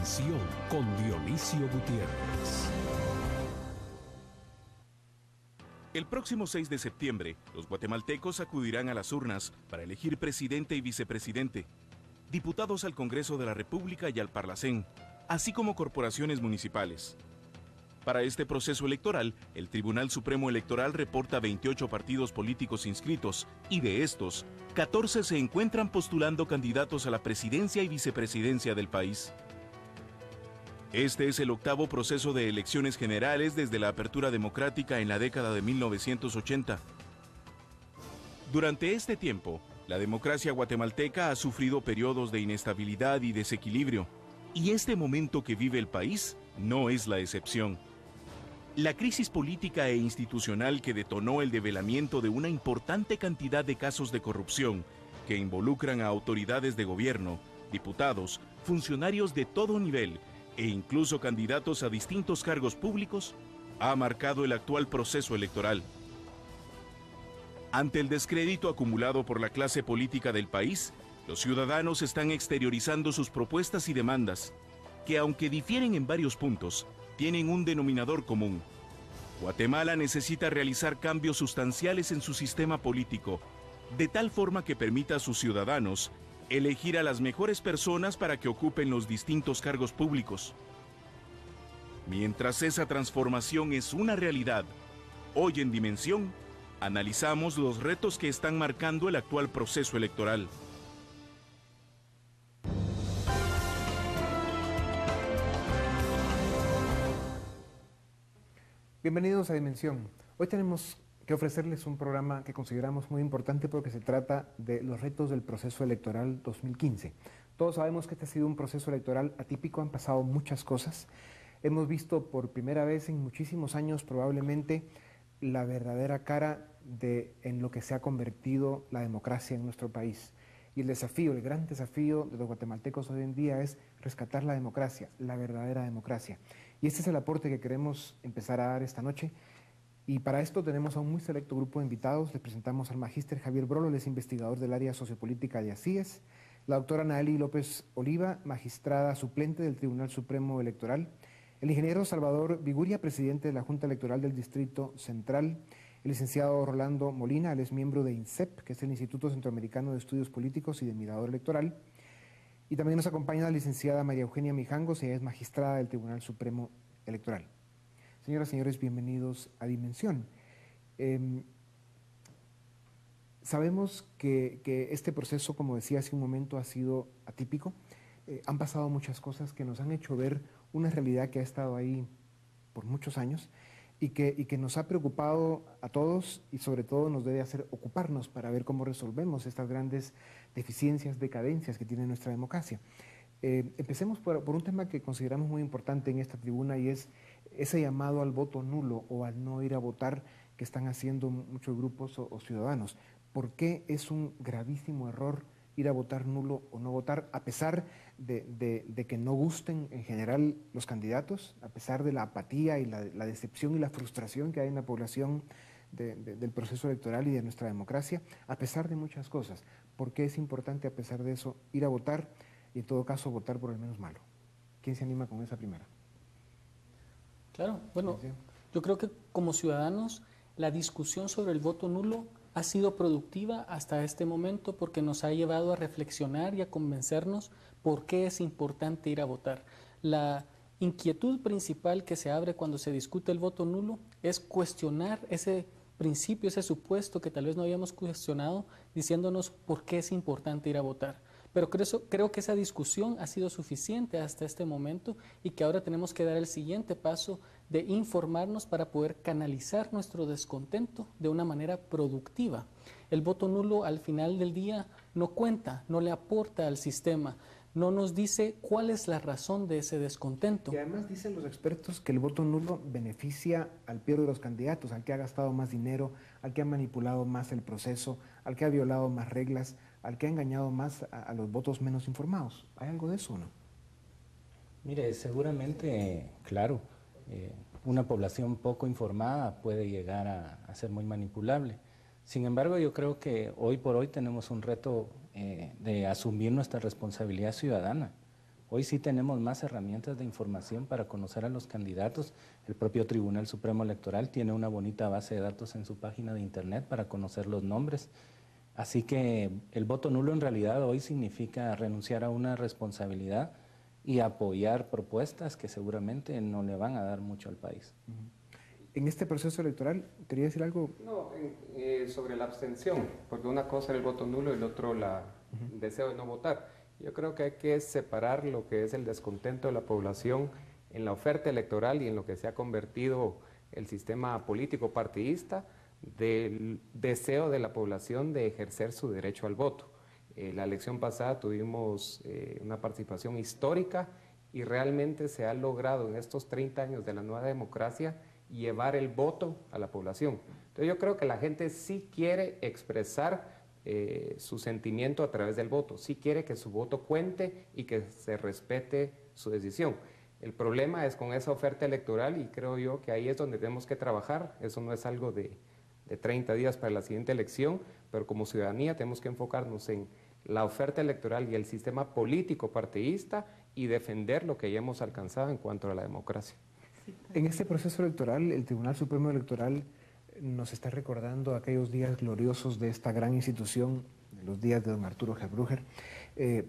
Dimensión con Dionisio Gutiérrez. El próximo 6 de septiembre, los guatemaltecos acudirán a las urnas para elegir presidente y vicepresidente, diputados al Congreso de la República y al Parlacén, así como corporaciones municipales. Para este proceso electoral, el Tribunal Supremo Electoral reporta 28 partidos políticos inscritos y de estos, 14 se encuentran postulando candidatos a la presidencia y vicepresidencia del país. Este es el octavo proceso de elecciones generales desde la apertura democrática en la década de 1980. Durante este tiempo, la democracia guatemalteca ha sufrido periodos de inestabilidad y desequilibrio, y este momento que vive el país no es la excepción. La crisis política e institucional que detonó el develamiento de una importante cantidad de casos de corrupción que involucran a autoridades de gobierno, diputados, funcionarios de todo nivel e incluso candidatos a distintos cargos públicos, ha marcado el actual proceso electoral. Ante el descrédito acumulado por la clase política del país, los ciudadanos están exteriorizando sus propuestas y demandas, que aunque difieren en varios puntos, tienen un denominador común. Guatemala necesita realizar cambios sustanciales en su sistema político, de tal forma que permita a sus ciudadanos elegir a las mejores personas para que ocupen los distintos cargos públicos. Mientras esa transformación es una realidad, hoy en Dimensión, analizamos los retos que están marcando el actual proceso electoral. Bienvenidos a Dimensión. Hoy tenemos que ofrecerles un programa que consideramos muy importante porque se trata de los retos del proceso electoral 2015. Todos sabemos que este ha sido un proceso electoral atípico, han pasado muchas cosas. Hemos visto por primera vez en muchísimos años probablemente la verdadera cara en lo que se ha convertido la democracia en nuestro país. Y el desafío, el gran desafío de los guatemaltecos hoy en día es rescatar la democracia, la verdadera democracia. Y este es el aporte que queremos empezar a dar esta noche. Y para esto tenemos a un muy selecto grupo de invitados. Les presentamos al magíster Javier Brolo, él es investigador del área sociopolítica de ACIES, la doctora Naeli López Oliva, magistrada suplente del Tribunal Supremo Electoral, el ingeniero Salvador Viguria, presidente de la Junta Electoral del Distrito Central, el licenciado Rolando Molina, él es miembro de INSEP, que es el Instituto Centroamericano de Estudios Políticos y de Mirador Electoral, y también nos acompaña la licenciada María Eugenia Mijangos, ella es magistrada del Tribunal Supremo Electoral. Señoras y señores, bienvenidos a Dimensión. Sabemos que este proceso, como decía hace un momento, ha sido atípico. Han pasado muchas cosas que nos han hecho ver una realidad que ha estado ahí por muchos años y que nos ha preocupado a todos y sobre todo nos debe hacer ocuparnos para ver cómo resolvemos estas grandes deficiencias, decadencias que tiene nuestra democracia. Empecemos por un tema que consideramos muy importante en esta tribuna y es ese llamado al voto nulo o al no ir a votar que están haciendo muchos grupos o ciudadanos. ¿Por qué es un gravísimo error ir a votar nulo o no votar a pesar de que no gusten en general los candidatos, a pesar de la apatía y la decepción y la frustración que hay en la población del proceso electoral y de nuestra democracia, a pesar de muchas cosas? ¿Por qué es importante a pesar de eso ir a votar y en todo caso votar por el menos malo? ¿Quién se anima con esa primera? Claro, bueno, yo creo que como ciudadanos la discusión sobre el voto nulo ha sido productiva hasta este momento porque nos ha llevado a reflexionar y a convencernos por qué es importante ir a votar. La inquietud principal que se abre cuando se discute el voto nulo es cuestionar ese principio, ese supuesto que tal vez no habíamos cuestionado, diciéndonos por qué es importante ir a votar. Pero creo que esa discusión ha sido suficiente hasta este momento y que ahora tenemos que dar el siguiente paso de informarnos para poder canalizar nuestro descontento de una manera productiva. El voto nulo al final del día no cuenta, no le aporta al sistema, no nos dice cuál es la razón de ese descontento. Y además dicen los expertos que el voto nulo beneficia al peor de los candidatos, al que ha gastado más dinero, al que ha manipulado más el proceso, al que ha violado más reglas, al que ha engañado más a los votos menos informados. ¿Hay algo de eso o no? Mire, seguramente, claro, una población poco informada puede llegar a ser muy manipulable. Sin embargo, yo creo que hoy por hoy tenemos un reto de asumir nuestra responsabilidad ciudadana. Hoy sí tenemos más herramientas de información para conocer a los candidatos. El propio Tribunal Supremo Electoral tiene una bonita base de datos en su página de internet para conocer los nombres. Así que el voto nulo en realidad hoy significa renunciar a una responsabilidad y apoyar propuestas que seguramente no le van a dar mucho al país. En este proceso electoral, ¿quería decir algo? No, sobre la abstención, porque una cosa era el voto nulo y el otro el deseo de no votar. Yo creo que hay que separar lo que es el descontento de la población en la oferta electoral y en lo que se ha convertido el sistema político partidista del deseo de la población de ejercer su derecho al voto. La elección pasada tuvimos una participación histórica y realmente se ha logrado en estos 30 años de la nueva democracia llevar el voto a la población. Entonces yo creo que la gente sí quiere expresar su sentimiento a través del voto, sí quiere que su voto cuente y que se respete su decisión. El problema es con esa oferta electoral y creo yo que ahí es donde tenemos que trabajar. Eso no es algo de 30 días para la siguiente elección, pero como ciudadanía tenemos que enfocarnos en la oferta electoral y el sistema político partidista y defender lo que ya hemos alcanzado en cuanto a la democracia. En este proceso electoral, el Tribunal Supremo Electoral nos está recordando aquellos días gloriosos de esta gran institución, los días de don Arturo Gebrucher,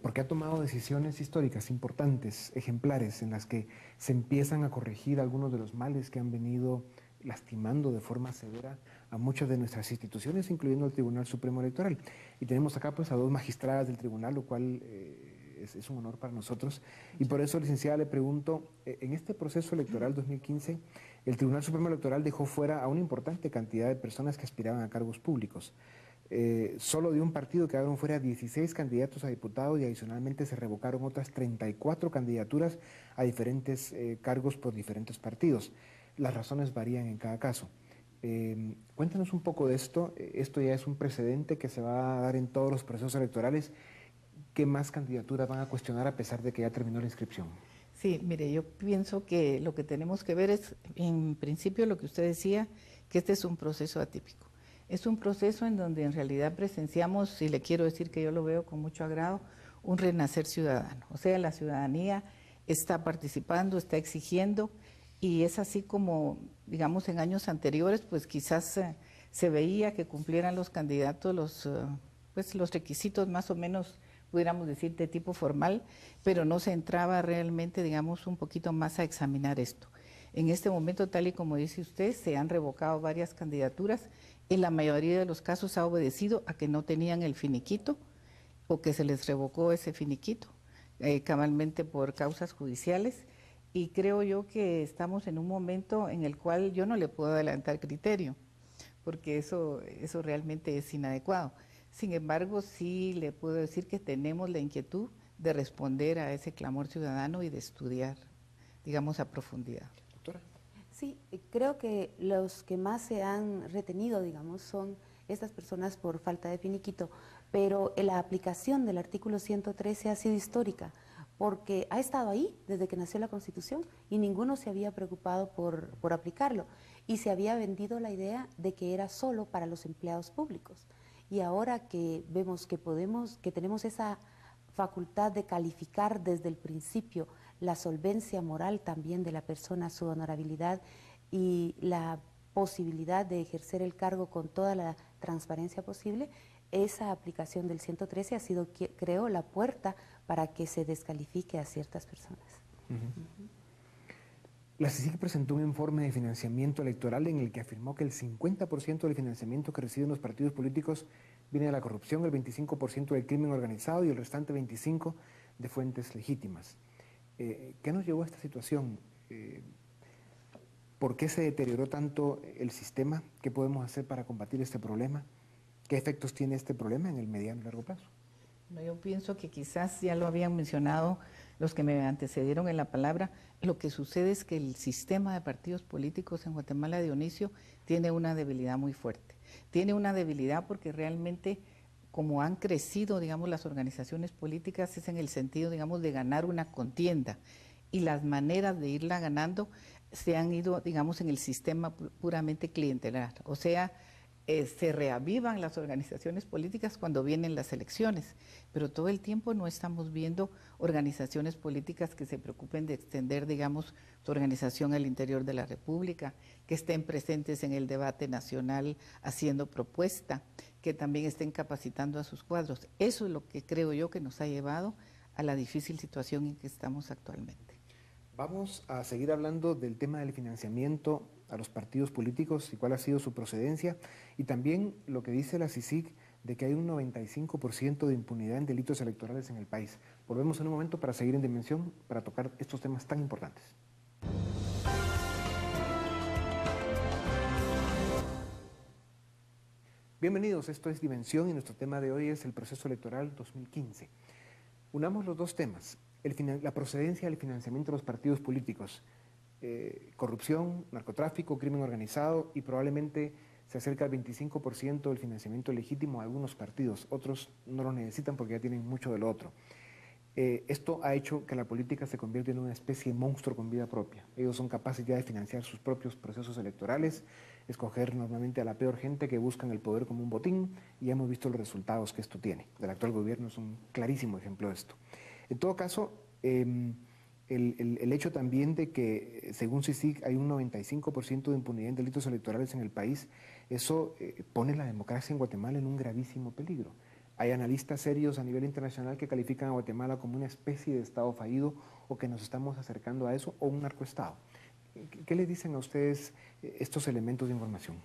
porque ha tomado decisiones históricas importantes, ejemplares, en las que se empiezan a corregir algunos de los males que han venido lastimando de forma severa a muchas de nuestras instituciones, incluyendo el Tribunal Supremo Electoral. Y tenemos acá pues a dos magistradas del tribunal, lo cual es un honor para nosotros. Y por eso, licenciada, le pregunto, en este proceso electoral 2015, el Tribunal Supremo Electoral dejó fuera a una importante cantidad de personas que aspiraban a cargos públicos. Solo de un partido quedaron fuera 16 candidatos a diputados y adicionalmente se revocaron otras 34 candidaturas a diferentes cargos por diferentes partidos. Las razones varían en cada caso. Cuéntanos un poco de esto. Esto ya es un precedente que se va a dar en todos los procesos electorales. ¿Qué más candidaturas van a cuestionar a pesar de que ya terminó la inscripción? Sí, mire, yo pienso que lo que tenemos que ver es, en principio, lo que usted decía, que este es un proceso atípico. Es un proceso en donde en realidad presenciamos, y le quiero decir que yo lo veo con mucho agrado, un renacer ciudadano. O sea, la ciudadanía está participando, está exigiendo, y es así como, digamos, en años anteriores, pues quizás se veía que cumplieran los candidatos los requisitos más o menos, pudiéramos decir, de tipo formal, pero no se entraba realmente, digamos, un poquito más a examinar esto. En este momento, tal y como dice usted, se han revocado varias candidaturas. En la mayoría de los casos ha obedecido a que no tenían el finiquito o que se les revocó ese finiquito, cabalmente por causas judiciales. Y creo yo que estamos en un momento en el cual yo no le puedo adelantar criterio, porque eso realmente es inadecuado. Sin embargo, sí le puedo decir que tenemos la inquietud de responder a ese clamor ciudadano y de estudiar, digamos, a profundidad. Doctora. Sí, creo que los que más se han retenido, digamos, son estas personas por falta de finiquito, pero la aplicación del artículo 113 ha sido histórica, porque ha estado ahí desde que nació la Constitución y ninguno se había preocupado por aplicarlo, y se había vendido la idea de que era solo para los empleados públicos. Y ahora que vemos que tenemos esa facultad de calificar desde el principio la solvencia moral también de la persona, su honorabilidad y la posibilidad de ejercer el cargo con toda la transparencia posible, esa aplicación del 113 ha sido, creo, la puerta para que se descalifique a ciertas personas. La CICIG presentó un informe de financiamiento electoral en el que afirmó que el 50% del financiamiento que reciben los partidos políticos viene de la corrupción, el 25% del crimen organizado y el restante 25% de fuentes legítimas. ¿Qué nos llevó a esta situación? ¿Por qué se deterioró tanto el sistema? ¿Qué podemos hacer para combatir este problema? ¿Qué efectos tiene este problema en el mediano y largo plazo? Yo pienso que quizás ya lo habían mencionado los que me antecedieron en la palabra. Lo que sucede es que el sistema de partidos políticos en Guatemala, Dionisio, tiene una debilidad muy fuerte. Tiene una debilidad porque realmente, como han crecido, digamos, las organizaciones políticas, es en el sentido, digamos, de ganar una contienda. Y las maneras de irla ganando se han ido, digamos, en el sistema puramente clientelar. O sea, se reavivan las organizaciones políticas cuando vienen las elecciones, pero todo el tiempo no estamos viendo organizaciones políticas que se preocupen de extender, digamos, su organización al interior de la República, que estén presentes en el debate nacional haciendo propuesta, que también estén capacitando a sus cuadros. Eso es lo que creo yo que nos ha llevado a la difícil situación en que estamos actualmente. Vamos a seguir hablando del tema del financiamiento a los partidos políticos y cuál ha sido su procedencia, y también lo que dice la CICIG de que hay un 95% de impunidad en delitos electorales en el país. Volvemos en un momento para seguir en Dimensión, para tocar estos temas tan importantes. Bienvenidos, esto es Dimensión y nuestro tema de hoy es el proceso electoral 2015. Unamos los dos temas, la procedencia del financiamiento de los partidos políticos, corrupción, narcotráfico, crimen organizado, y probablemente se acerca al 25% del financiamiento legítimo a algunos partidos, otros no lo necesitan porque ya tienen mucho de lo otro. Esto ha hecho que la política se convierta en una especie de monstruo con vida propia. Ellos son capaces ya de financiar sus propios procesos electorales, escoger normalmente a la peor gente que buscan el poder como un botín, y ya hemos visto los resultados que esto tiene. El actual gobierno es un clarísimo ejemplo de esto. En todo caso, el hecho también de que, según CICIG, hay un 95% de impunidad en delitos electorales en el país, eso pone la democracia en Guatemala en un gravísimo peligro. Hay analistas serios a nivel internacional que califican a Guatemala como una especie de Estado fallido, o que nos estamos acercando a eso, o un narcoestado. ¿Qué les dicen a ustedes estos elementos de información?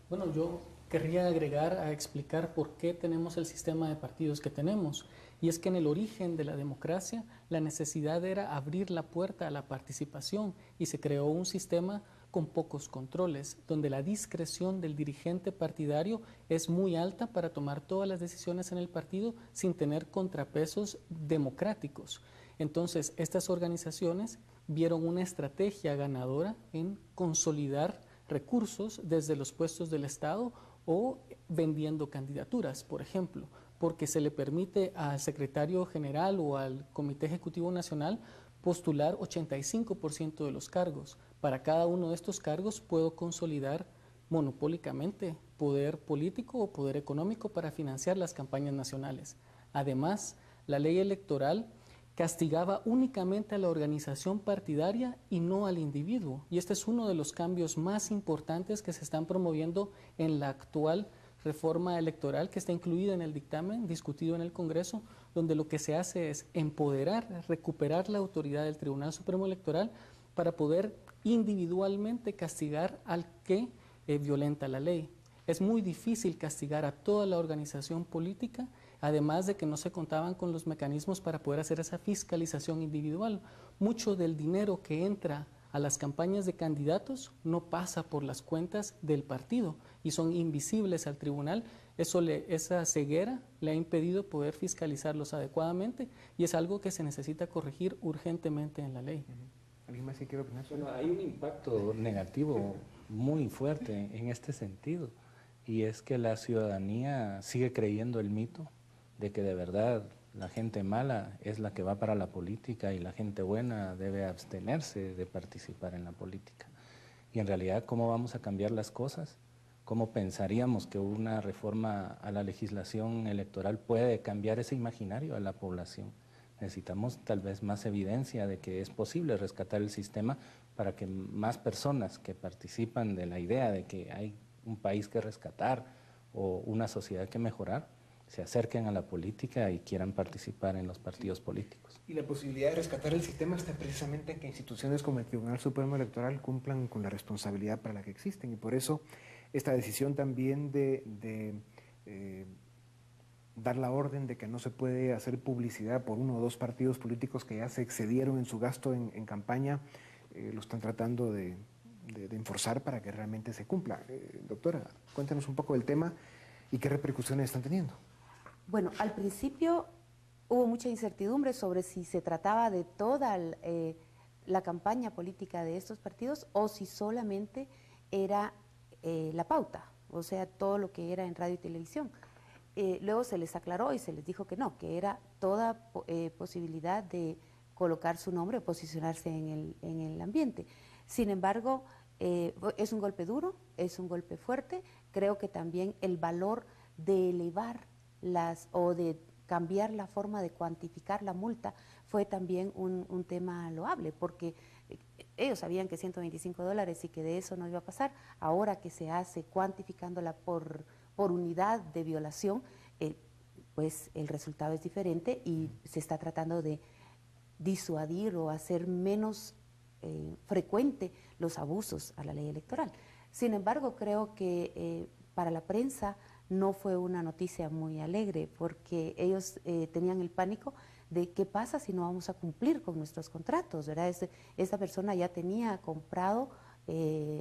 Bueno, yo querría agregar a explicar por qué tenemos el sistema de partidos que tenemos. Y es que en el origen de la democracia la necesidad era abrir la puerta a la participación, y se creó un sistema con pocos controles, donde la discreción del dirigente partidario es muy alta para tomar todas las decisiones en el partido sin tener contrapesos democráticos. Entonces, estas organizaciones vieron una estrategia ganadora en consolidar recursos desde los puestos del Estado o vendiendo candidaturas, por ejemplo, porque se le permite al secretario general o al Comité Ejecutivo Nacional postular 85% de los cargos. Para cada uno de estos cargos puedo consolidar monopólicamente poder político o poder económico para financiar las campañas nacionales. Además, la ley electoral castigaba únicamente a la organización partidaria y no al individuo. Y este es uno de los cambios más importantes que se están promoviendo en la actual reforma electoral, que está incluida en el dictamen discutido en el Congreso, donde lo que se hace es empoderar, recuperar la autoridad del Tribunal Supremo Electoral para poder individualmente castigar al que violenta la ley. Es muy difícil castigar a toda la organización política, además de que no se contaban con los mecanismos para poder hacer esa fiscalización individual. Mucho del dinero que entra a las campañas de candidatos no pasa por las cuentas del partido y son invisibles al tribunal. Esa ceguera le ha impedido poder fiscalizarlos adecuadamente, y es algo que se necesita corregir urgentemente en la ley. ¿Alguien más que quiere opinar? Bueno, hay un impacto negativo muy fuerte en este sentido, y es que la ciudadanía sigue creyendo el mito de que de verdad la gente mala es la que va para la política y la gente buena debe abstenerse de participar en la política. Y en realidad, ¿cómo vamos a cambiar las cosas? ¿Cómo pensaríamos que una reforma a la legislación electoral puede cambiar ese imaginario a la población? Necesitamos tal vez más evidencia de que es posible rescatar el sistema para que más personas que participan de la idea de que hay un país que rescatar o una sociedad que mejorar se acerquen a la política y quieran participar en los partidos políticos. Y la posibilidad de rescatar el sistema está precisamente en que instituciones como el Tribunal Supremo Electoral cumplan con la responsabilidad para la que existen, y por eso esta decisión también de dar la orden de que no se puede hacer publicidad por uno o dos partidos políticos que ya se excedieron en su gasto en campaña, lo están tratando de enforzar para que realmente se cumpla. Doctora, cuéntanos un poco del tema y qué repercusiones están teniendo. Bueno, al principio hubo mucha incertidumbre sobre si se trataba de toda la campaña política de estos partidos o si solamente era la pauta, o sea, todo lo que era en radio y televisión. Luego se les aclaró y se les dijo que no, que era toda posibilidad de colocar su nombre o posicionarse en el ambiente. Sin embargo, es un golpe duro, es un golpe fuerte. Creo que también el valor de elevar o de cambiar la forma de cuantificar la multa fue también un tema loable, porque ellos sabían que $125 y que de eso no iba a pasar. Ahora que se hace cuantificándola por unidad de violación, pues el resultado es diferente y se está tratando de disuadir o hacer menos frecuente los abusos a la ley electoral. Sin embargo, creo que para la prensa no fue una noticia muy alegre, porque ellos tenían el pánico de qué pasa si no vamos a cumplir con nuestros contratos, ¿verdad? Esa persona ya tenía comprado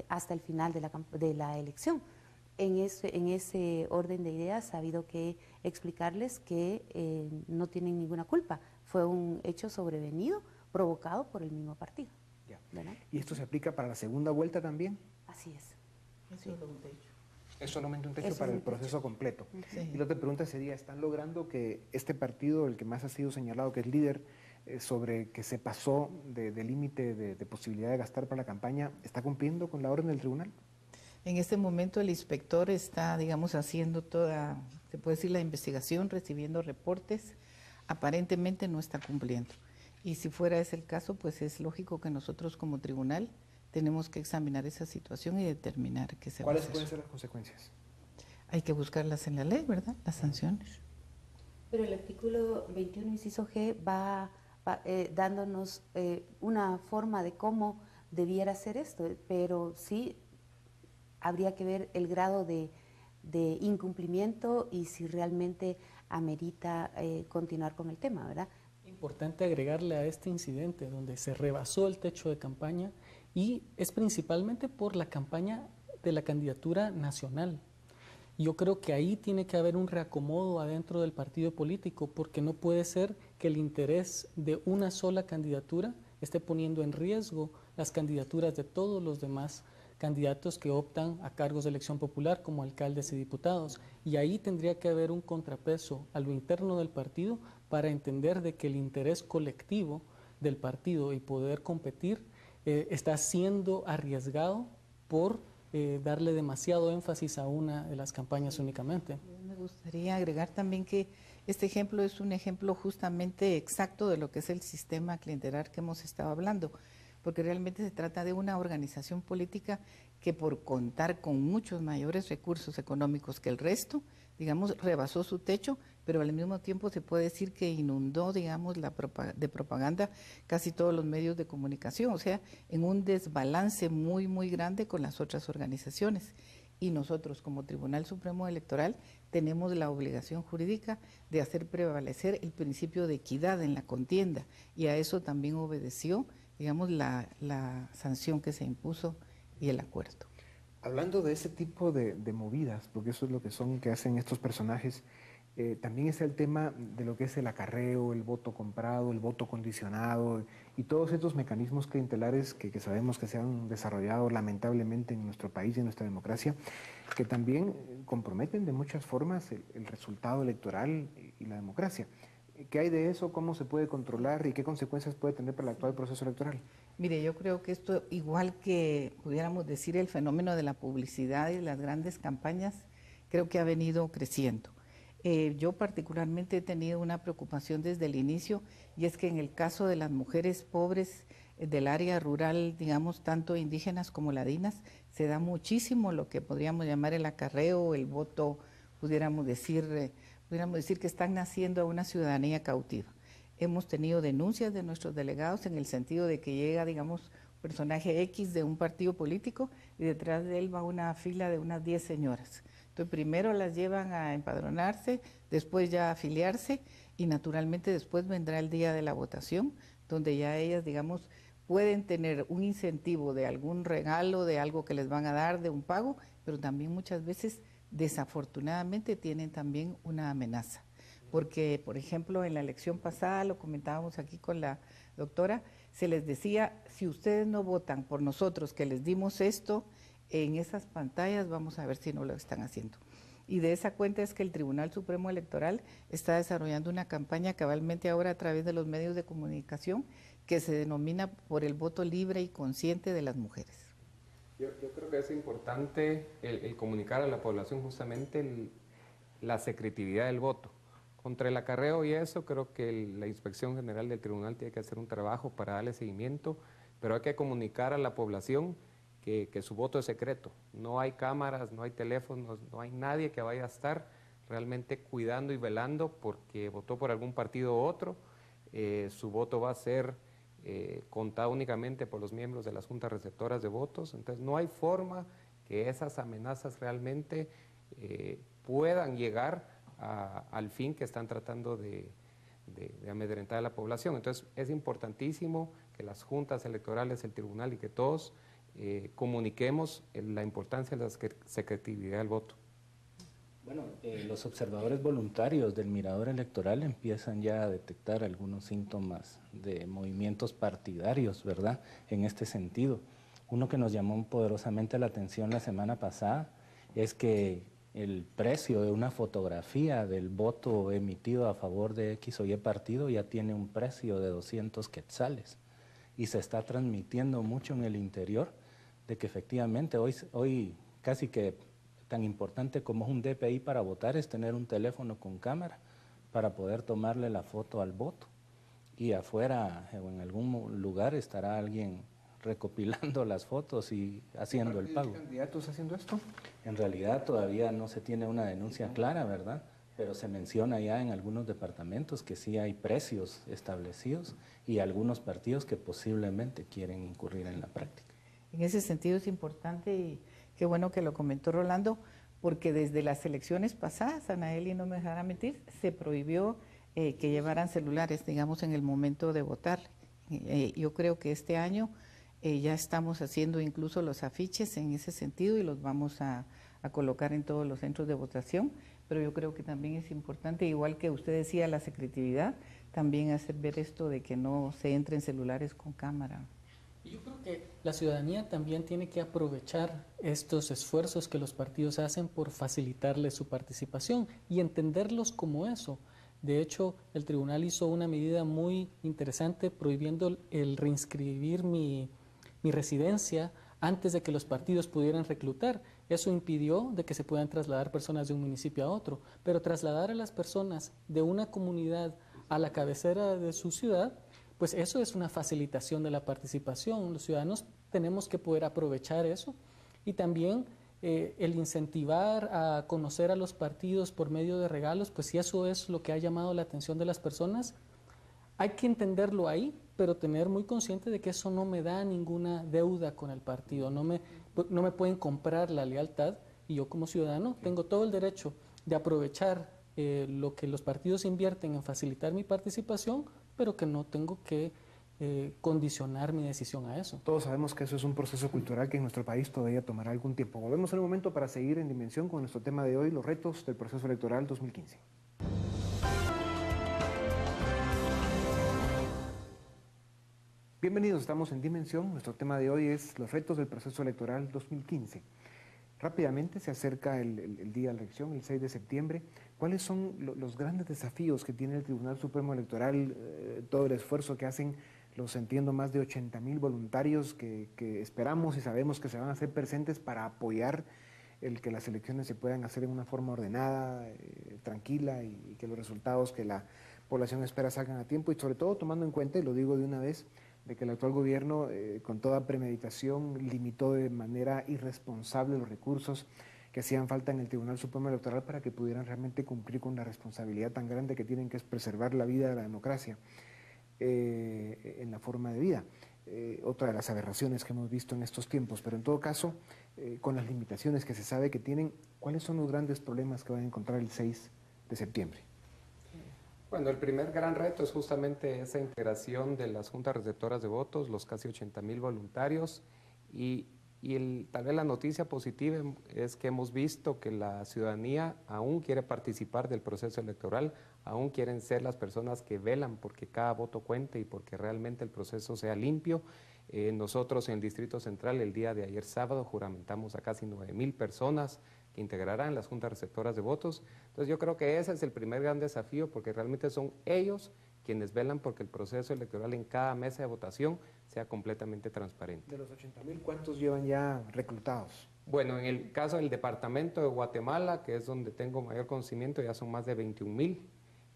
hasta el final de la elección. En ese orden de ideas ha habido que explicarles que no tienen ninguna culpa. Fue un hecho sobrevenido, provocado por el mismo partido. ¿Verdad? ¿Y esto se aplica para la segunda vuelta también? Así es. Es solo un techo. Es solamente un techo para el proceso completo. Sí. Y la otra pregunta sería, ¿están logrando que este partido, el que más ha sido señalado, que es líder, sobre que se pasó del límite de posibilidad de gastar para la campaña, está cumpliendo con la orden del tribunal? En este momento el inspector está, digamos, haciendo toda, se puede decir, la investigación, recibiendo reportes. Aparentemente no está cumpliendo. Y si fuera ese el caso, pues es lógico que nosotros como tribunal tenemos que examinar esa situación y determinar qué se va a hacer. ¿Cuáles pueden ser las consecuencias? Hay que buscarlas en la ley, ¿verdad? Las sanciones. Pero el artículo 21, inciso G, va dándonos una forma de cómo debiera ser esto, pero sí habría que ver el grado de incumplimiento y si realmente amerita continuar con el tema, ¿verdad? Importante agregarle a este incidente donde se rebasó el techo de campaña, y es principalmente por la campaña de la candidatura nacional. Yo creo que ahí tiene que haber un reacomodo adentro del partido político, porque no puede ser que el interés de una sola candidatura esté poniendo en riesgo las candidaturas de todos los demás candidatos que optan a cargos de elección popular como alcaldes y diputados. Y ahí tendría que haber un contrapeso a lo interno del partido para entender de que el interés colectivo del partido y poder competir está siendo arriesgado por darle demasiado énfasis a una de las campañas únicamente. Me gustaría agregar también que este ejemplo es un ejemplo justamente exacto de lo que es el sistema clientelar que hemos estado hablando, porque realmente se trata de una organización política que por contar con muchos mayores recursos económicos que el resto, digamos, rebasó su techo, pero al mismo tiempo se puede decir que inundó, digamos, de propaganda casi todos los medios de comunicación, o sea, en un desbalance muy, muy grande con las otras organizaciones. Y nosotros, como Tribunal Supremo Electoral, tenemos la obligación jurídica de hacer prevalecer el principio de equidad en la contienda, y a eso también obedeció, digamos, la sanción que se impuso y el acuerdo. Hablando de ese tipo de movidas, porque eso es lo que hacen estos personajes, también es el tema de lo que es el acarreo, el voto comprado, el voto condicionado y todos estos mecanismos clientelares que sabemos que se han desarrollado lamentablemente en nuestro país y en nuestra democracia, que también comprometen de muchas formas el resultado electoral y la democracia. ¿Qué hay de eso? ¿Cómo se puede controlar y qué consecuencias puede tener para el actual proceso electoral? Mire, yo creo que esto, igual que pudiéramos decir el fenómeno de la publicidad y las grandes campañas, creo que ha venido creciendo. Yo particularmente he tenido una preocupación desde el inicio, y es que en el caso de las mujeres pobres del área rural, digamos, tanto indígenas como ladinas, se da muchísimo lo que podríamos llamar el acarreo, el voto, pudiéramos decir que están naciendo a una ciudadanía cautiva. Hemos tenido denuncias de nuestros delegados en el sentido de que llega, digamos, un personaje X de un partido político y detrás de él va una fila de unas 10 señoras. Entonces primero las llevan a empadronarse, después ya a afiliarse, y naturalmente después vendrá el día de la votación, donde ya ellas, digamos, pueden tener un incentivo de algún regalo, de algo que les van a dar, de un pago, pero también muchas veces desafortunadamente tienen también una amenaza. Porque, por ejemplo, en la elección pasada, lo comentábamos aquí con la doctora, se les decía, si ustedes no votan por nosotros que les dimos esto, en esas pantallas vamos a ver si no lo están haciendo. Y de esa cuenta es que el Tribunal Supremo Electoral está desarrollando una campaña cabalmente ahora a través de los medios de comunicación que se denomina por el voto libre y consciente de las mujeres. Yo creo que es importante el comunicar a la población justamente la secretividad del voto. Contra el acarreo y eso, creo que la Inspección General del Tribunal tiene que hacer un trabajo para darle seguimiento, pero hay que comunicar a la población que su voto es secreto. No hay cámaras, no hay teléfonos, no hay nadie que vaya a estar realmente cuidando y velando porque votó por algún partido u otro. Su voto va a ser contado únicamente por los miembros de las juntas receptoras de votos. Entonces no hay forma que esas amenazas realmente puedan llegar al fin que están tratando de amedrentar a la población. Entonces es importantísimo que las juntas electorales, el tribunal y que todos comuniquemos la importancia de la secretividad del voto. Bueno, los observadores voluntarios del mirador electoral empiezan ya a detectar algunos síntomas de movimientos partidarios, ¿verdad? En este sentido. Uno que nos llamó poderosamente la atención la semana pasada es que el precio de una fotografía del voto emitido a favor de X o Y partido ya tiene un precio de 200 quetzales y se está transmitiendo mucho en el interior de que efectivamente hoy casi que tan importante como es un DPI para votar es tener un teléfono con cámara para poder tomarle la foto al voto. Y afuera o en algún lugar estará alguien recopilando las fotos y haciendo el pago. ¿Hay candidatos haciendo esto? En realidad todavía no se tiene una denuncia clara, ¿verdad? Pero se menciona ya en algunos departamentos que sí hay precios establecidos y algunos partidos que posiblemente quieren incurrir en la práctica. En ese sentido es importante y qué bueno que lo comentó Rolando, porque desde las elecciones pasadas, Anaeli no me dejará mentir, se prohibió que llevaran celulares, digamos, en el momento de votar. Yo creo que este año ya estamos haciendo incluso los afiches en ese sentido y los vamos a colocar en todos los centros de votación, pero yo creo que también es importante, igual que usted decía, la secretividad, también hacer ver esto de que no se entren celulares con cámara. Yo creo que la ciudadanía también tiene que aprovechar estos esfuerzos que los partidos hacen por facilitarle su participación y entenderlos como eso. De hecho, el tribunal hizo una medida muy interesante prohibiendo el reinscribir mi residencia antes de que los partidos pudieran reclutar. Eso impidió de que se puedan trasladar personas de un municipio a otro, pero trasladar a las personas de una comunidad a la cabecera de su ciudad, pues eso es una facilitación de la participación. Los ciudadanos tenemos que poder aprovechar eso y también el incentivar a conocer a los partidos por medio de regalos, pues si eso es lo que ha llamado la atención de las personas, hay que entenderlo ahí, pero tener muy consciente de que eso no me da ninguna deuda con el partido, no me pueden comprar la lealtad y yo como ciudadano tengo todo el derecho de aprovechar lo que los partidos invierten en facilitar mi participación, pero que no tengo que condicionar mi decisión a eso. Todos sabemos que eso es un proceso cultural que en nuestro país todavía tomará algún tiempo. Volvemos en un momento para seguir en Dimensión con nuestro tema de hoy, los retos del proceso electoral 2015. Bienvenidos, estamos en Dimensión. Nuestro tema de hoy es los retos del proceso electoral 2015. Rápidamente se acerca el día de la elección, el 6 de septiembre. ¿Cuáles son los grandes desafíos que tiene el Tribunal Supremo Electoral, todo el esfuerzo que hacen los, entiendo, más de 80,000 voluntarios que esperamos y sabemos que se van a hacer presentes para apoyar el que las elecciones se puedan hacer en una forma ordenada, tranquila y que los resultados que la población espera salgan a tiempo y sobre todo tomando en cuenta, y lo digo de una vez, de que el actual gobierno con toda premeditación limitó de manera irresponsable los recursos que hacían falta en el Tribunal Supremo Electoral para que pudieran realmente cumplir con la responsabilidad tan grande que tienen, que es preservar la vida de la democracia en la forma de vida. Otra de las aberraciones que hemos visto en estos tiempos, pero en todo caso, con las limitaciones que se sabe que tienen, ¿cuáles son los grandes problemas que van a encontrar el 6 de septiembre? Bueno, el primer gran reto es justamente esa integración de las juntas receptoras de votos, los casi 80,000 voluntarios y tal vez la noticia positiva es que hemos visto que la ciudadanía aún quiere participar del proceso electoral, aún quieren ser las personas que velan porque cada voto cuente y porque realmente el proceso sea limpio. Nosotros en el Distrito Central el día de ayer sábado juramentamos a casi 9,000 personas que integrarán las juntas receptoras de votos. Entonces yo creo que ese es el primer gran desafío porque realmente son ellos quienes velan porque el proceso electoral en cada mesa de votación sea completamente transparente. De los 80.000, ¿cuántos llevan ya reclutados? Bueno, en el caso del departamento de Guatemala, que es donde tengo mayor conocimiento, ya son más de 21.000,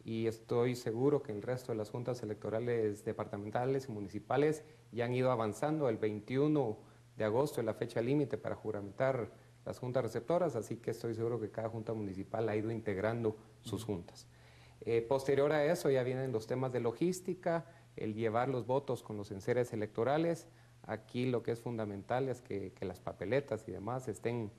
y estoy seguro que el resto de las juntas electorales departamentales y municipales ya han ido avanzando. El 21 de agosto es la fecha límite para juramentar las juntas receptoras, así que estoy seguro que cada junta municipal ha ido integrando sus juntas. Posterior a eso ya vienen los temas de logística, el llevar los votos con los enseres electorales. Aquí lo que es fundamental es que las papeletas y demás estén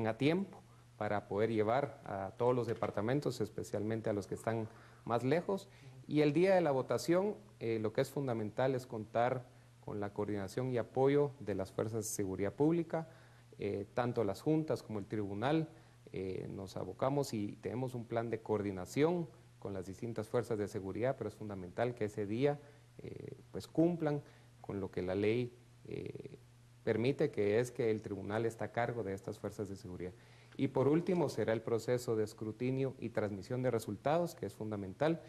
a tiempo para poder llevar a todos los departamentos, especialmente a los que están más lejos. Y el día de la votación, lo que es fundamental es contar con la coordinación y apoyo de las fuerzas de seguridad pública, tanto las juntas como el tribunal. Nos abocamos y tenemos un plan de coordinación con las distintas fuerzas de seguridad, pero es fundamental que ese día pues cumplan con lo que la ley permite, que es que el tribunal está a cargo de estas fuerzas de seguridad. Y por último será el proceso de escrutinio y transmisión de resultados, que es fundamental.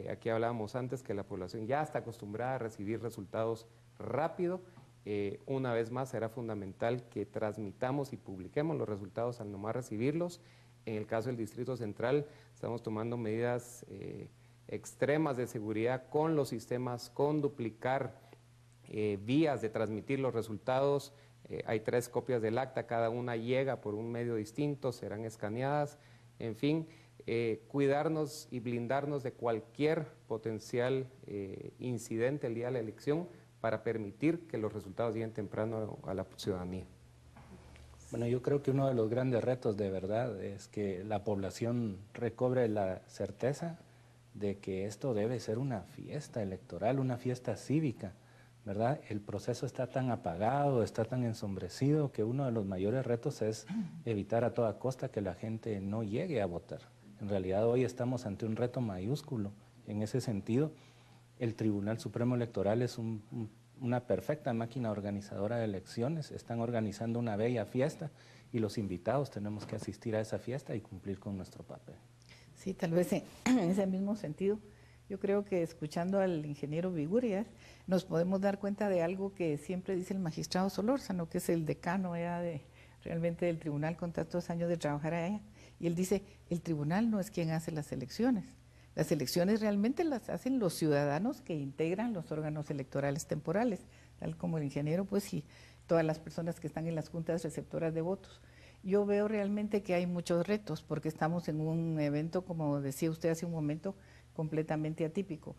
Aquí hablábamos antes que la población ya está acostumbrada a recibir resultados rápido. Una vez más será fundamental que transmitamos y publiquemos los resultados al nomás recibirlos. En el caso del Distrito Central estamos tomando medidas extremas de seguridad con los sistemas, con duplicar vías de transmitir los resultados. Hay 3 copias del acta, cada una llega por un medio distinto, serán escaneadas. En fin, cuidarnos y blindarnos de cualquier potencial incidente el día de la elección para permitir que los resultados lleguen temprano a la ciudadanía. Bueno, yo creo que uno de los grandes retos de verdad es que la población recobre la certeza de que esto debe ser una fiesta electoral, una fiesta cívica, ¿verdad? El proceso está tan apagado, está tan ensombrecido, que uno de los mayores retos es evitar a toda costa que la gente no llegue a votar. En realidad hoy estamos ante un reto mayúsculo. En ese sentido, el Tribunal Supremo Electoral es una perfecta máquina organizadora de elecciones. Están organizando una bella fiesta y los invitados tenemos que asistir a esa fiesta y cumplir con nuestro papel. Sí, tal vez en ese mismo sentido, yo creo que escuchando al ingeniero Vigurias nos podemos dar cuenta de algo que siempre dice el magistrado Solórzano, que es el decano realmente del tribunal con tantos años de trabajar allá. Y él dice, el tribunal no es quien hace las elecciones. Las elecciones realmente las hacen los ciudadanos que integran los órganos electorales temporales, tal como el ingeniero, pues, y todas las personas que están en las juntas receptoras de votos. Yo veo realmente que hay muchos retos, porque estamos en un evento, como decía usted hace un momento, completamente atípico.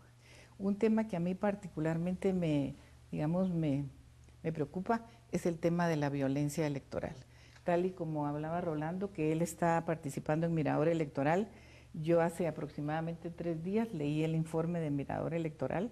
Un tema que a mí particularmente me preocupa es el tema de la violencia electoral. Tal y como hablaba Rolando, que él está participando en Mirador Electoral, yo hace aproximadamente 3 días leí el informe de Mirador Electoral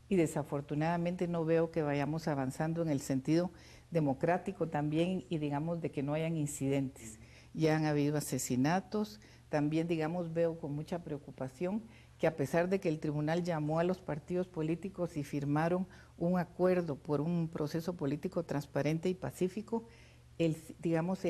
y desafortunadamente no veo que vayamos avanzando en el sentido democrático también y digamos de que no hayan incidentes. Ya han habido asesinatos, también digamos veo con mucha preocupación que a pesar de que el tribunal llamó a los partidos políticos y firmaron un acuerdo por un proceso político transparente y pacífico, el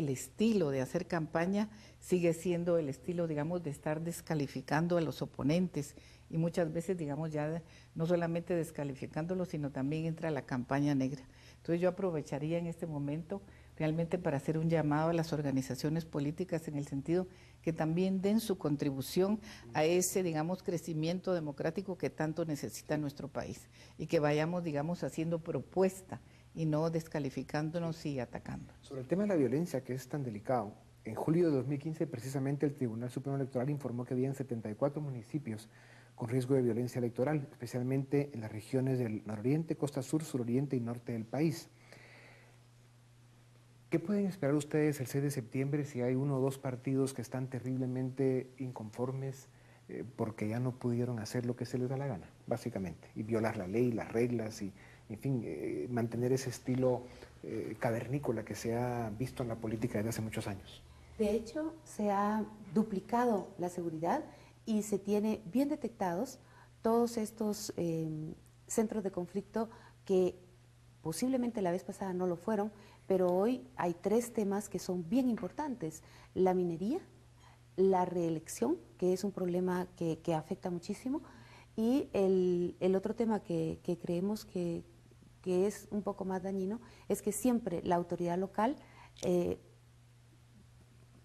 estilo de hacer campaña sigue siendo el estilo, digamos, de estar descalificando a los oponentes y muchas veces, digamos, ya no solamente descalificándolos, sino también entra la campaña negra. Entonces yo aprovecharía en este momento realmente para hacer un llamado a las organizaciones políticas en el sentido que también den su contribución a ese, digamos, crecimiento democrático que tanto necesita nuestro país y que vayamos, digamos, haciendo propuesta y no descalificándonos y atacando. Sobre el tema de la violencia, que es tan delicado, en julio de 2015 precisamente el Tribunal Supremo Electoral informó que habían 74 municipios con riesgo de violencia electoral, especialmente en las regiones del nororiente, costa sur, suroriente y norte del país. ¿Qué pueden esperar ustedes el 6 de septiembre si hay 1 o 2 partidos que están terriblemente inconformes porque ya no pudieron hacer lo que se les da la gana, básicamente, y violar la ley, las reglas y, en fin, mantener ese estilo cavernícola que se ha visto en la política desde hace muchos años? De hecho, se ha duplicado la seguridad y se tiene bien detectados todos estos centros de conflicto que posiblemente la vez pasada no lo fueron, pero hoy hay 3 temas que son bien importantes: la minería, la reelección, que es un problema que afecta muchísimo, Y el otro tema que creemos que es un poco más dañino es que siempre la autoridad local,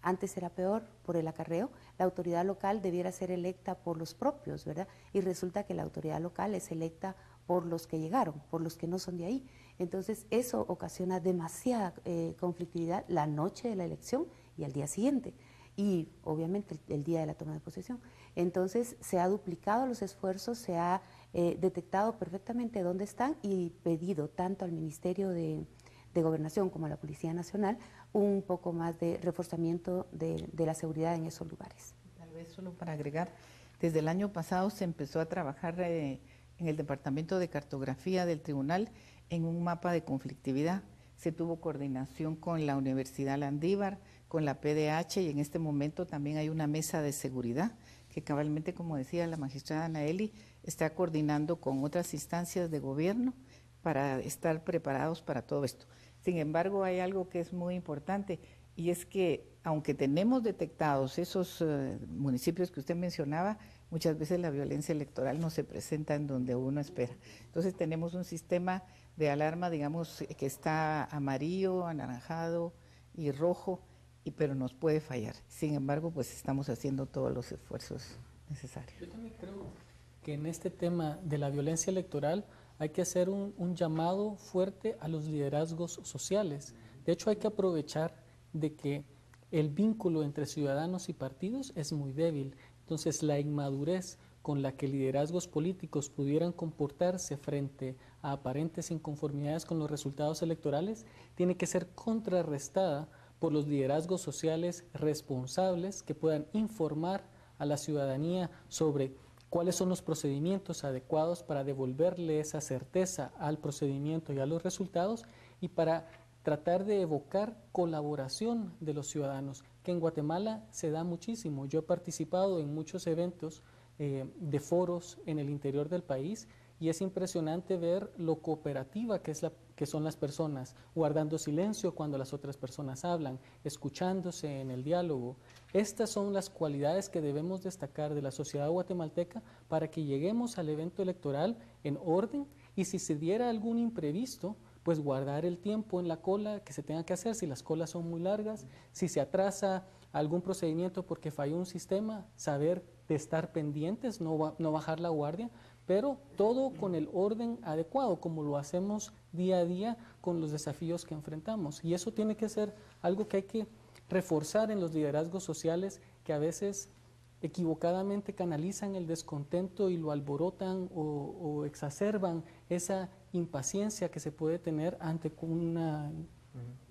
antes era peor por el acarreo, la autoridad local debiera ser electa por los propios, ¿verdad? Y resulta que la autoridad local es electa por los que llegaron, por los que no son de ahí. Entonces eso ocasiona demasiada conflictividad la noche de la elección y al día siguiente. Y obviamente el día de la toma de posesión. Entonces se ha duplicado los esfuerzos, se ha detectado perfectamente dónde están y pedido tanto al Ministerio de Gobernación como a la Policía Nacional un poco más de reforzamiento de la seguridad en esos lugares. Tal vez solo para agregar, desde el año pasado se empezó a trabajar en el Departamento de Cartografía del Tribunal en un mapa de conflictividad. Se tuvo coordinación con la Universidad Landívar, con la PDH y en este momento también hay una mesa de seguridad que cabalmente, como decía la magistrada Anaeli, está coordinando con otras instancias de gobierno para estar preparados para todo esto. Sin embargo, hay algo que es muy importante y es que aunque tenemos detectados esos municipios que usted mencionaba, muchas veces la violencia electoral no se presenta en donde uno espera. Entonces tenemos un sistema de alarma, digamos, que está amarillo, anaranjado y rojo, pero nos puede fallar. Sin embargo, pues estamos haciendo todos los esfuerzos necesarios. Yo también creo que en este tema de la violencia electoral hay que hacer un llamado fuerte a los liderazgos sociales. De hecho, hay que aprovechar de que el vínculo entre ciudadanos y partidos es muy débil. Entonces, la inmadurez con la que liderazgos políticos pudieran comportarse frente a aparentes inconformidades con los resultados electorales tiene que ser contrarrestada por los liderazgos sociales responsables que puedan informar a la ciudadanía sobre cuáles son los procedimientos adecuados para devolverle esa certeza al procedimiento y a los resultados y para tratar de evocar colaboración de los ciudadanos, que en Guatemala se da muchísimo. Yo he participado en muchos eventos de foros en el interior del país y es impresionante ver lo cooperativa que son las personas, guardando silencio cuando las otras personas hablan, escuchándose en el diálogo. Estas son las cualidades que debemos destacar de la sociedad guatemalteca para que lleguemos al evento electoral en orden y si se diera algún imprevisto, pues guardar el tiempo en la cola que se tenga que hacer, si las colas son muy largas, si se atrasa algún procedimiento porque falló un sistema, saber de estar pendientes, no bajar la guardia, pero todo con el orden adecuado, como lo hacemos día a día con los desafíos que enfrentamos. Y eso tiene que ser algo que hay que reforzar en los liderazgos sociales que a veces equivocadamente canalizan el descontento y lo alborotan o exacerban esa impaciencia que se puede tener ante una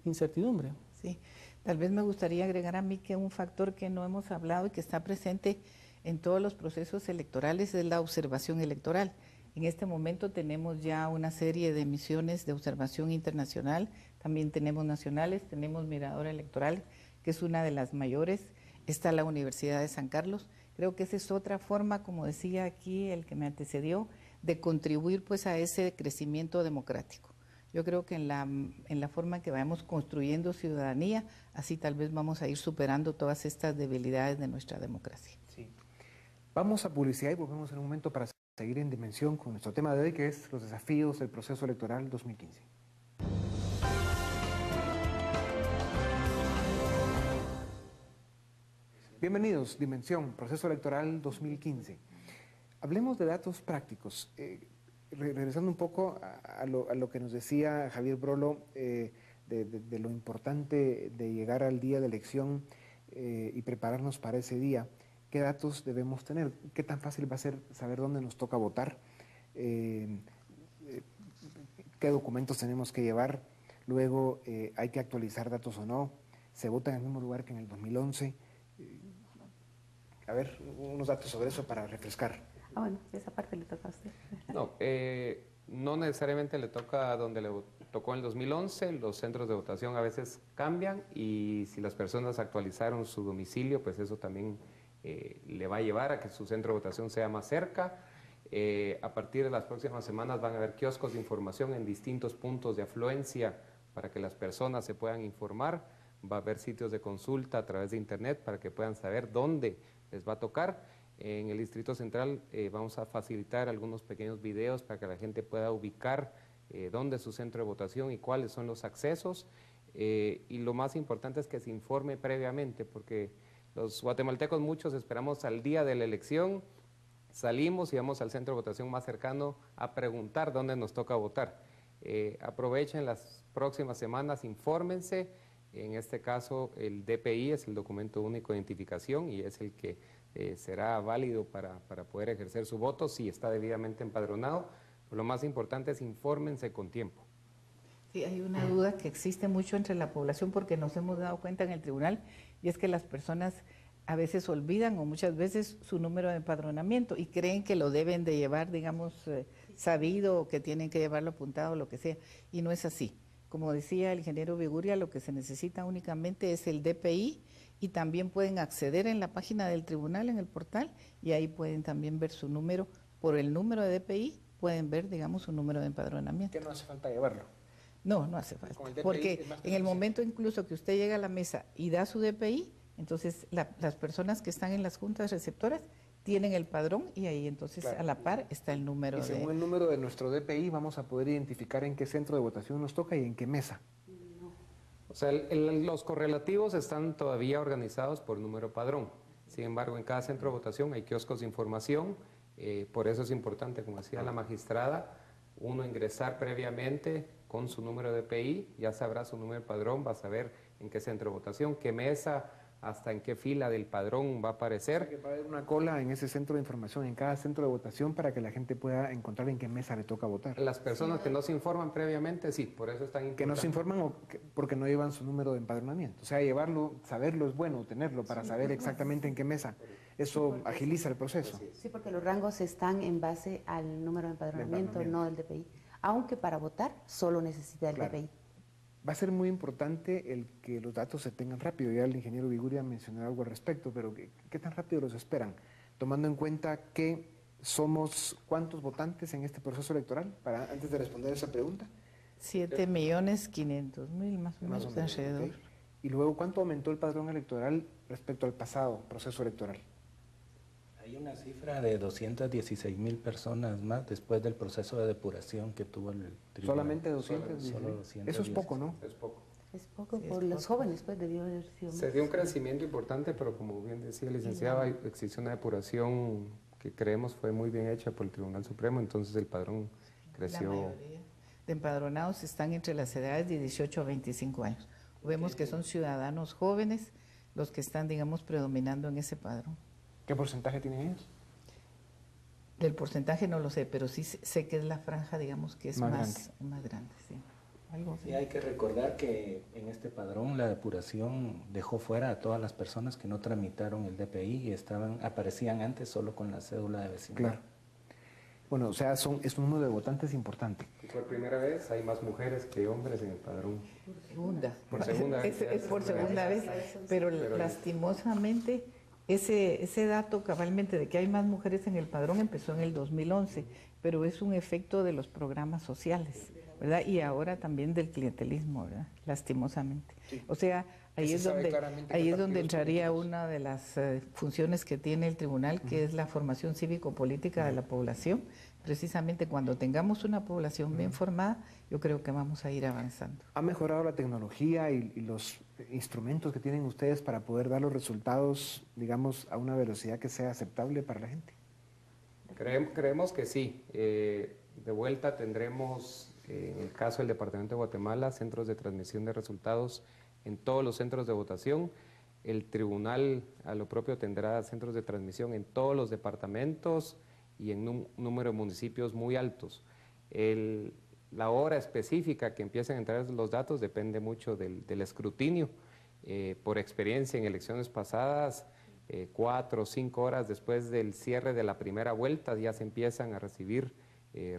incertidumbre. Sí, tal vez me gustaría agregar a mí que un factor que no hemos hablado y que está presente en todos los procesos electorales es la observación electoral. En este momento tenemos ya una serie de misiones de observación internacional, también tenemos nacionales, tenemos Miradora Electoral, que es una de las mayores, está la Universidad de San Carlos. Creo que esa es otra forma, como decía aquí el que me antecedió, de contribuir pues a ese crecimiento democrático. Yo creo que en la forma en que vayamos construyendo ciudadanía, así tal vez vamos a ir superando todas estas debilidades de nuestra democracia. Sí. Vamos a publicidad y volvemos en un momento para seguir en dimensión con nuestro tema de hoy, que es los desafíos del proceso electoral 2015. Bienvenidos, Dimensión, proceso electoral 2015. Hablemos de datos prácticos. Regresando un poco a lo que nos decía Javier Brolo de lo importante de llegar al día de elección y prepararnos para ese día, ¿qué datos debemos tener? ¿Qué tan fácil va a ser saber dónde nos toca votar? ¿Qué documentos tenemos que llevar? Luego, ¿hay que actualizar datos o no? ¿Se vota en el mismo lugar que en el 2011? A ver, unos datos sobre eso para refrescar. Bueno, esa parte le toca a usted. No necesariamente le toca donde le tocó en el 2011, los centros de votación a veces cambian y si las personas actualizaron su domicilio, pues eso también le va a llevar a que su centro de votación sea más cerca. A partir de las próximas semanas van a haber kioscos de información en distintos puntos de afluencia para que las personas se puedan informar. Va a haber sitios de consulta a través de internet para que puedan saber dónde les va a tocar. En el Distrito Central vamos a facilitar algunos pequeños videos para que la gente pueda ubicar dónde es su centro de votación y cuáles son los accesos. Y lo más importante es que se informe previamente, porque los guatemaltecos muchos esperamos al día de la elección, salimos y vamos al centro de votación más cercano a preguntar dónde nos toca votar. Aprovechen las próximas semanas, infórmense. En este caso el DPI es el documento único de identificación y es el que será válido para poder ejercer su voto si está debidamente empadronado. Lo más importante es infórmense con tiempo. Sí, hay una duda que existe mucho entre la población porque nos hemos dado cuenta en el tribunal, y es que las personas a veces olvidan o muchas veces su número de empadronamiento y creen que lo deben de llevar, digamos, sabido, o que tienen que llevarlo apuntado o lo que sea, y no es así. Como decía el ingeniero Viguria, lo que se necesita únicamente es el DPI, y también pueden acceder en la página del tribunal, en el portal, y ahí pueden también ver su número. Por el número de DPI pueden ver, digamos, su número de empadronamiento. Que no hace falta llevarlo. No, no hace falta, porque en el momento incluso que usted llega a la mesa y da su DPI, entonces las personas que están en las juntas receptoras tienen el padrón y ahí entonces a la par está el número. Y según el número de nuestro DPI vamos a poder identificar en qué centro de votación nos toca y en qué mesa. O sea, los correlativos están todavía organizados por número padrón. Sin embargo, en cada centro de votación hay kioscos de información. Por eso es importante, como decía la magistrada, uno ingresar previamente con su número de DPI, ya sabrá su número de padrón, va a saber en qué centro de votación, qué mesa, hasta en qué fila del padrón va a aparecer. O sea, que va a haber una cola en ese centro de información, en cada centro de votación, para que la gente pueda encontrar en qué mesa le toca votar. Las personas que no se informan previamente, sí, por eso están importantes. Que no se informan porque no llevan su número de empadronamiento. O sea, llevarlo, saberlo es bueno, tenerlo para saber exactamente en qué mesa. Eso agiliza el proceso. Sí, porque los rangos están en base al número de empadronamiento, no del DPI. Aunque para votar solo necesita el DPI. Va a ser muy importante el que los datos se tengan rápido. Ya el ingeniero Viguria mencionó algo al respecto, pero ¿qué tan rápido los esperan? Tomando en cuenta que somos ¿cuántos votantes en este proceso electoral? Antes de responder esa pregunta. 7.500.000 más o menos alrededor. Okay. Y luego, ¿cuánto aumentó el padrón electoral respecto al pasado proceso electoral? Hay una cifra de 216.000 personas más después del proceso de depuración que tuvo el tribunal. ¿Solamente 216? Solo 216. Eso es poco, ¿no? Es poco. Es poco por los jóvenes, pues debió haber sido más. Se dio un crecimiento importante, pero como bien decía el licenciado, existe una depuración que creemos fue muy bien hecha por el Tribunal Supremo, entonces el padrón creció. La mayoría de empadronados están entre las edades de 18 a 25 años. Vemos que son ciudadanos jóvenes los que están, digamos, predominando en ese padrón. ¿Qué porcentaje tienen ellos? Del porcentaje no lo sé, pero sí sé que es la franja, digamos, que es más grande. Sí. Algo así. Sí, hay que recordar que en este padrón la depuración dejó fuera a todas las personas que no tramitaron el DPI y aparecían antes solo con la cédula de vecindad. Claro. Bueno, o sea, es un número de votantes importante. Y por primera vez hay más mujeres que hombres en el padrón. Por segunda vez. Es por segunda vez, pero lastimosamente ese dato cabalmente de que hay más mujeres en el padrón empezó en el 2011, pero es un efecto de los programas sociales, ¿verdad? Y ahora también del clientelismo, ¿verdad? Lastimosamente. Sí. O sea, ahí es donde entraría una de las funciones que tiene el tribunal, que es la formación cívico-política de la población. Precisamente cuando tengamos una población bien formada, yo creo que vamos a ir avanzando. ¿Ha mejorado la tecnología y los instrumentos que tienen ustedes para poder dar los resultados, digamos, a una velocidad que sea aceptable para la gente? Creemos que sí. De vuelta tendremos, en el caso del Departamento de Guatemala, centros de transmisión de resultados en todos los centros de votación. El tribunal a lo propio tendrá centros de transmisión en todos los departamentos y en un número de municipios muy altos. La hora específica que empiecen a entrar los datos depende mucho del escrutinio. Por experiencia en elecciones pasadas, 4 o 5 horas después del cierre de la primera vuelta ya se empiezan a recibir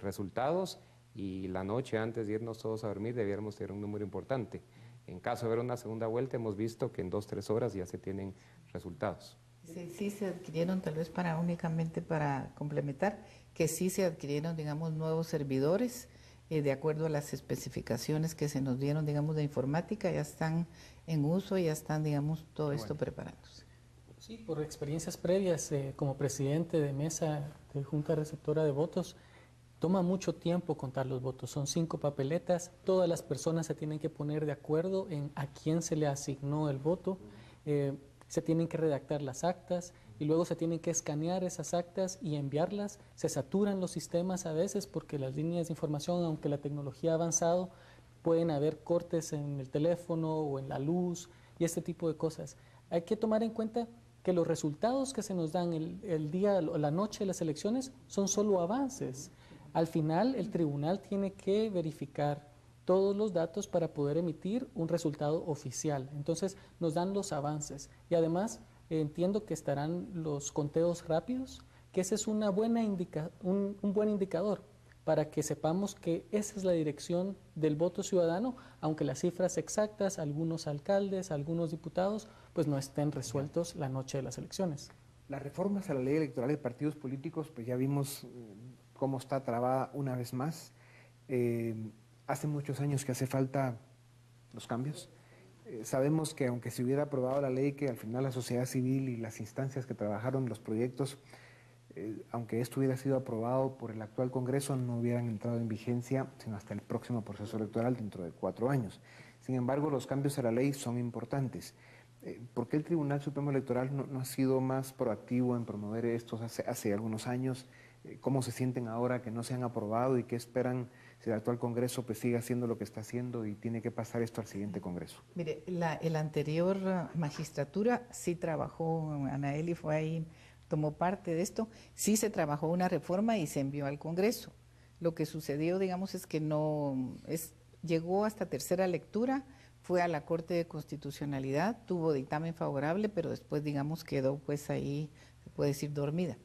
resultados, y la noche antes de irnos todos a dormir debiéramos tener un número importante. En caso de haber una segunda vuelta hemos visto que en 2 o 3 horas ya se tienen resultados. Sí se adquirieron, tal vez únicamente para complementar, que sí se adquirieron, digamos, nuevos servidores de acuerdo a las especificaciones que se nos dieron, digamos, de informática, ya están en uso, ya están, digamos, todo esto preparándose. Sí, por experiencias previas como presidente de mesa de Junta Receptora de Votos, toma mucho tiempo contar los votos, son 5 papeletas, todas las personas se tienen que poner de acuerdo en a quién se le asignó el voto, se tienen que redactar las actas y luego se tienen que escanear esas actas y enviarlas, se saturan los sistemas a veces porque las líneas de información, aunque la tecnología ha avanzado, pueden haber cortes en el teléfono o en la luz y este tipo de cosas. Hay que tomar en cuenta que los resultados que se nos dan el día o la noche de las elecciones son solo avances. Al final, el tribunal tiene que verificar todos los datos para poder emitir un resultado oficial. Entonces, nos dan los avances. Y además, entiendo que estarán los conteos rápidos, que ese es un buen indicador para que sepamos que esa es la dirección del voto ciudadano, aunque las cifras exactas, algunos alcaldes, algunos diputados, pues no estén resueltos la noche de las elecciones. Las reformas a la ley electoral de partidos políticos, pues ya vimos cómo está trabada una vez más. Hace muchos años que hace falta los cambios. Sabemos que aunque se hubiera aprobado la ley, que al final la sociedad civil y las instancias que trabajaron los proyectos, aunque esto hubiera sido aprobado por el actual Congreso, no hubieran entrado en vigencia sino hasta el próximo proceso electoral dentro de 4 años. Sin embargo, los cambios a la ley son importantes. ¿Por qué el Tribunal Supremo Electoral no ha sido más proactivo en promover estos hace algunos años? ¿Cómo se sienten ahora que no se han aprobado y qué esperan si el actual Congreso pues sigue haciendo lo que está haciendo y tiene que pasar esto al siguiente Congreso? Mire, el anterior magistratura sí trabajó, Anaeli fue ahí, tomó parte de esto, sí se trabajó una reforma y se envió al Congreso. Lo que sucedió, digamos, es que llegó hasta tercera lectura, fue a la Corte de Constitucionalidad, tuvo dictamen favorable, pero después, digamos, quedó pues ahí, se puede decir, dormida.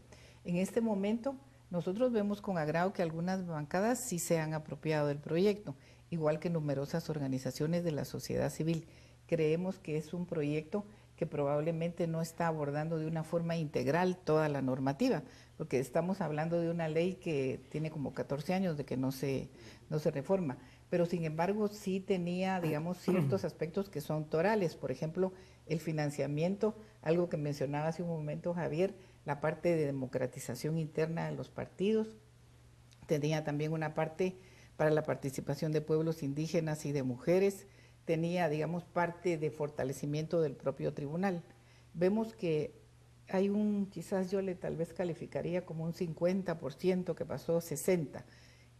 En este momento, nosotros vemos con agrado que algunas bancadas sí se han apropiado del proyecto, igual que numerosas organizaciones de la sociedad civil. Creemos que es un proyecto que probablemente no está abordando de una forma integral toda la normativa, porque estamos hablando de una ley que tiene como 14 años de que no se reforma, pero sin embargo sí tenía, digamos, ciertos aspectos que son torales, por ejemplo, el financiamiento, algo que mencionaba hace un momento Javier, la parte de democratización interna de los partidos, tenía también una parte para la participación de pueblos indígenas y de mujeres, tenía, digamos, parte de fortalecimiento del propio tribunal. Vemos que hay quizás yo le tal vez calificaría como un 50% que pasó 60%.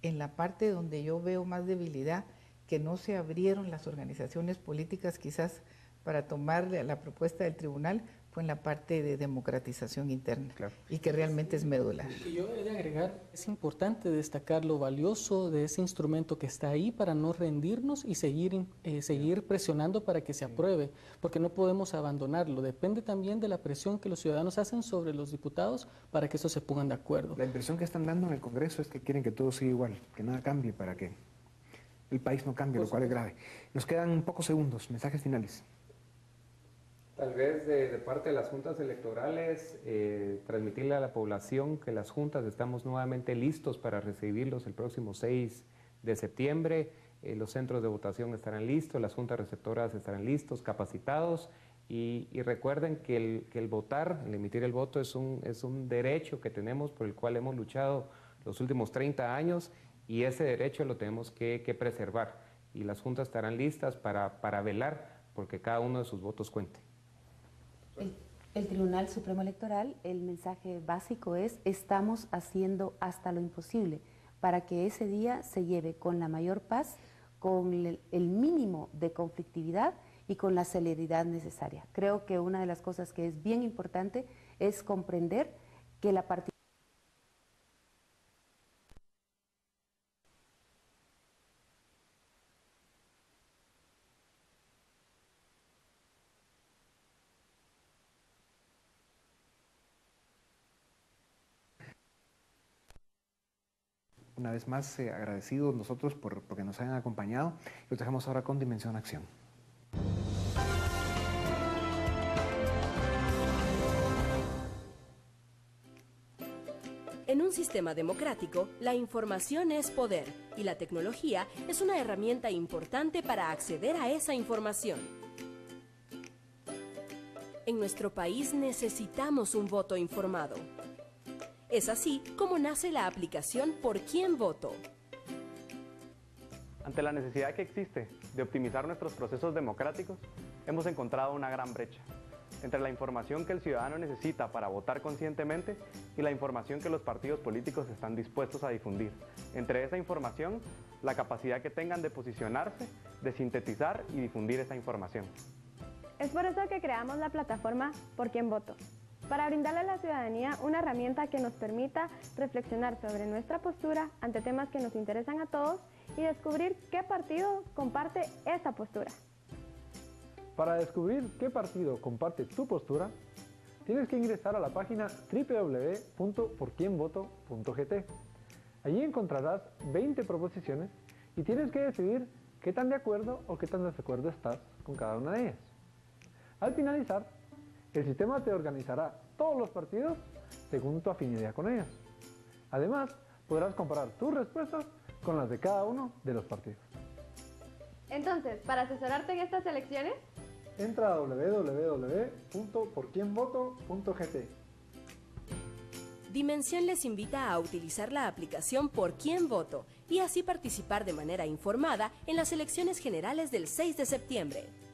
En la parte donde yo veo más debilidad, que no se abrieron las organizaciones políticas quizás para tomar la propuesta del tribunal, fue en la parte de democratización interna, claro, y que realmente es medular. Y yo he de agregar, es importante destacar lo valioso de ese instrumento que está ahí para no rendirnos y seguir presionando para que se apruebe, porque no podemos abandonarlo. Depende también de la presión que los ciudadanos hacen sobre los diputados para que estos se pongan de acuerdo. La impresión que están dando en el Congreso es que quieren que todo siga igual, que nada cambie para que el país no cambie, lo cual es grave. Nos quedan pocos segundos, mensajes finales. Tal vez de parte de las juntas electorales, transmitirle a la población que las juntas estamos nuevamente listos para recibirlos el próximo 6 de septiembre. Los centros de votación estarán listos, las juntas receptoras estarán listos, capacitados. Y recuerden que el votar, el emitir el voto es un derecho que tenemos por el cual hemos luchado los últimos 30 años y ese derecho lo tenemos que preservar. Y las juntas estarán listas para velar porque cada uno de sus votos cuente. El Tribunal Supremo Electoral, el mensaje básico es: estamos haciendo hasta lo imposible para que ese día se lleve con la mayor paz, con el mínimo de conflictividad y con la celeridad necesaria. Creo que una de las cosas que es bien importante es comprender que la participación Una vez más, agradecidos nosotros porque nos hayan acompañado. Los dejamos ahora con Dimensión Acción. En un sistema democrático, la información es poder y la tecnología es una herramienta importante para acceder a esa información. En nuestro país necesitamos un voto informado. Es así como nace la aplicación Por Quién Voto. Ante la necesidad que existe de optimizar nuestros procesos democráticos, hemos encontrado una gran brecha entre la información que el ciudadano necesita para votar conscientemente y la información que los partidos políticos están dispuestos a difundir. Entre esa información, la capacidad que tengan de posicionarse, de sintetizar y difundir esa información. Es por eso que creamos la plataforma Por Quién Voto, para brindarle a la ciudadanía una herramienta que nos permita reflexionar sobre nuestra postura ante temas que nos interesan a todos y descubrir qué partido comparte esta postura. Para descubrir qué partido comparte tu postura, tienes que ingresar a la página www.porquienvoto.gt. Allí encontrarás 20 proposiciones y tienes que decidir qué tan de acuerdo o qué tan desacuerdo estás con cada una de ellas. Al finalizar, el sistema te organizará todos los partidos según tu afinidad con ellos. Además, podrás comparar tus respuestas con las de cada uno de los partidos. Entonces, para asesorarte en estas elecciones, entra a www.porquienvoto.gt. Dimensión les invita a utilizar la aplicación Por Quién Voto y así participar de manera informada en las elecciones generales del 6 de septiembre.